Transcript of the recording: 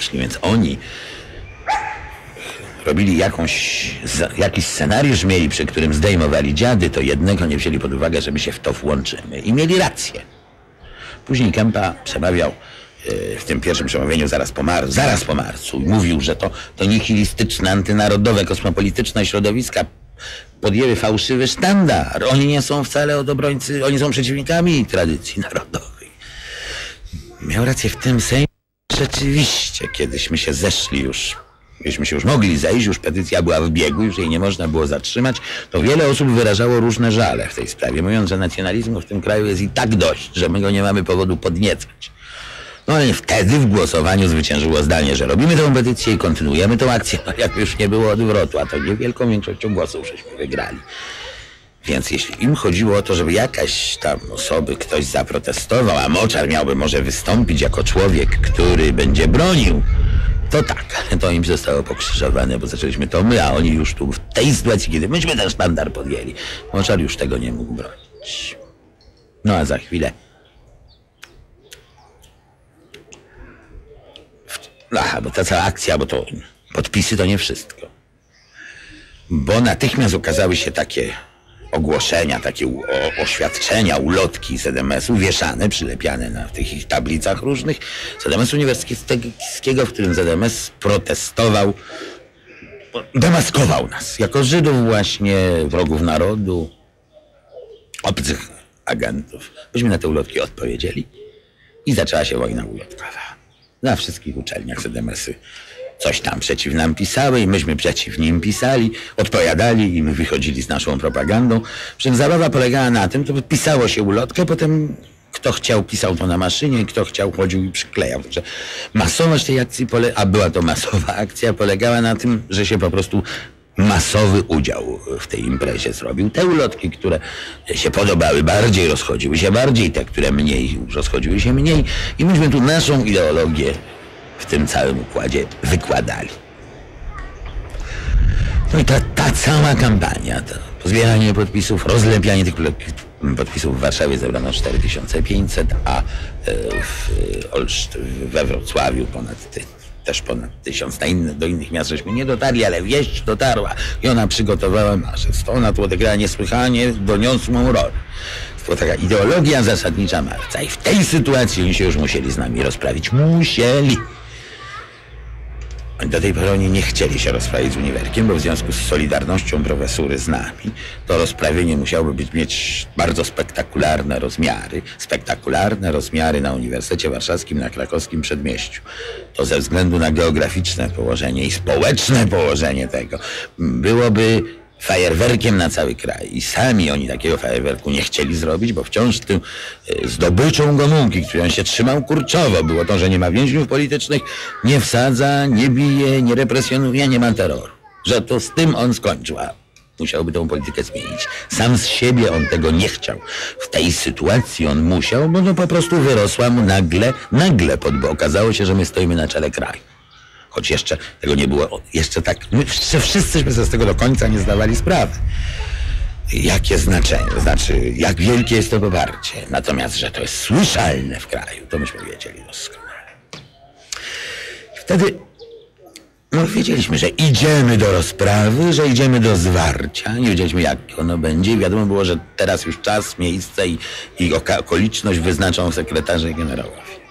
Jeśli więc oni robili jakiś scenariusz mieli, przy którym zdejmowali dziady, to jednego nie wzięli pod uwagę, że my się w to włączymy. I mieli rację. Później Kempa przemawiał w tym pierwszym przemówieniu zaraz po marcu i mówił, że to nihilistyczne, antynarodowe, kosmopolityczne środowiska podjęły fałszywy sztandar. Oni nie są wcale obrońcy, oni są przeciwnikami tradycji narodowej. Miał rację w tym sensie, rzeczywiście, kiedyśmy się zeszli już, byśmy się już mogli zejść, już petycja była w biegu, już jej nie można było zatrzymać, to wiele osób wyrażało różne żale w tej sprawie, mówiąc, że nacjonalizmu w tym kraju jest i tak dość, że my go nie mamy powodu podniecać. No ale wtedy w głosowaniu zwyciężyło zdanie, że robimy tę petycję i kontynuujemy tę akcję, no jak już nie było odwrotu, a to niewielką większością głosów żeśmy wygrali. Więc jeśli im chodziło o to, żeby jakaś tam osoby ktoś zaprotestował, a Moczar miałby może wystąpić jako człowiek, który będzie bronił, to tak, to im zostało pokrzyżowane, bo zaczęliśmy to my, a oni już tu w tej sytuacji, kiedy myśmy ten sztandar podjęli, Moczar już tego nie mógł bronić. No a za chwilę... Aha, bo ta cała akcja, bo to podpisy to nie wszystko. Bo natychmiast ukazały się takie ogłoszenia, takie oświadczenia, ulotki ZMS-u, wieszane, przylepiane na tych ich tablicach różnych, ZMS Uniwersyteckiego, w którym ZMS protestował, demaskował nas, jako Żydów właśnie, wrogów narodu, obcych agentów. Myśmy na te ulotki odpowiedzieli i zaczęła się wojna ulotkowa. Na wszystkich uczelniach ZMS-y coś tam przeciw nam pisały i myśmy przeciw nim pisali, odpowiadali i my wychodzili z naszą propagandą. Przy czym zabawa polegała na tym, to pisało się ulotkę, potem kto chciał pisał to na maszynie, kto chciał chodził i przyklejał. Także masowość tej akcji, a była to masowa akcja, polegała na tym, że się po prostu masowy udział w tej imprezie zrobił. Te ulotki, które się podobały bardziej, rozchodziły się bardziej, te, które mniej, rozchodziły się mniej i myśmy tu naszą ideologię w tym całym układzie wykładali. No i ta cała kampania, to pozbieranie podpisów, rozlepianie tych podpisów w Warszawie zebrano 4500, a we Wrocławiu też ponad 1000. Do innych miast żeśmy nie dotarli, ale wieść dotarła i ona przygotowała marzec. To ona tu odegrała niesłychanie doniosłą rolę. To była taka ideologia zasadnicza marca i w tej sytuacji oni się już musieli z nami rozprawić. Musieli. Do tej pory oni nie chcieli się rozprawić z Uniwerkiem, bo w związku z solidarnością profesury z nami to rozprawienie musiałoby mieć bardzo spektakularne rozmiary. Spektakularne rozmiary na Uniwersytecie Warszawskim, na Krakowskim Przedmieściu. To ze względu na geograficzne położenie i społeczne położenie tego byłoby fajerwerkiem na cały kraj. I sami oni takiego fajerwerku nie chcieli zrobić, bo wciąż tym zdobyczą Gomułki, którą się trzymał kurczowo, było to, że nie ma więźniów politycznych, nie wsadza, nie bije, nie represjonuje, nie ma terroru. Że to z tym on skończył, a musiałby tę politykę zmienić. Sam z siebie on tego nie chciał. W tej sytuacji on musiał, bo no po prostu wyrosła mu nagle bo okazało się, że my stoimy na czele kraju. Choć jeszcze tego nie było, jeszcze tak, my wszyscyśmy sobie z tego do końca nie zdawali sprawy. Jakie znaczenie, to znaczy jak wielkie jest to poparcie. Natomiast, że to jest słyszalne w kraju, to myśmy wiedzieli doskonale. Wtedy wiedzieliśmy, że idziemy do rozprawy, że idziemy do zwarcia. Nie wiedzieliśmy, jak ono będzie. Wiadomo było, że teraz już czas, miejsce i okoliczność wyznaczą sekretarze generałowie.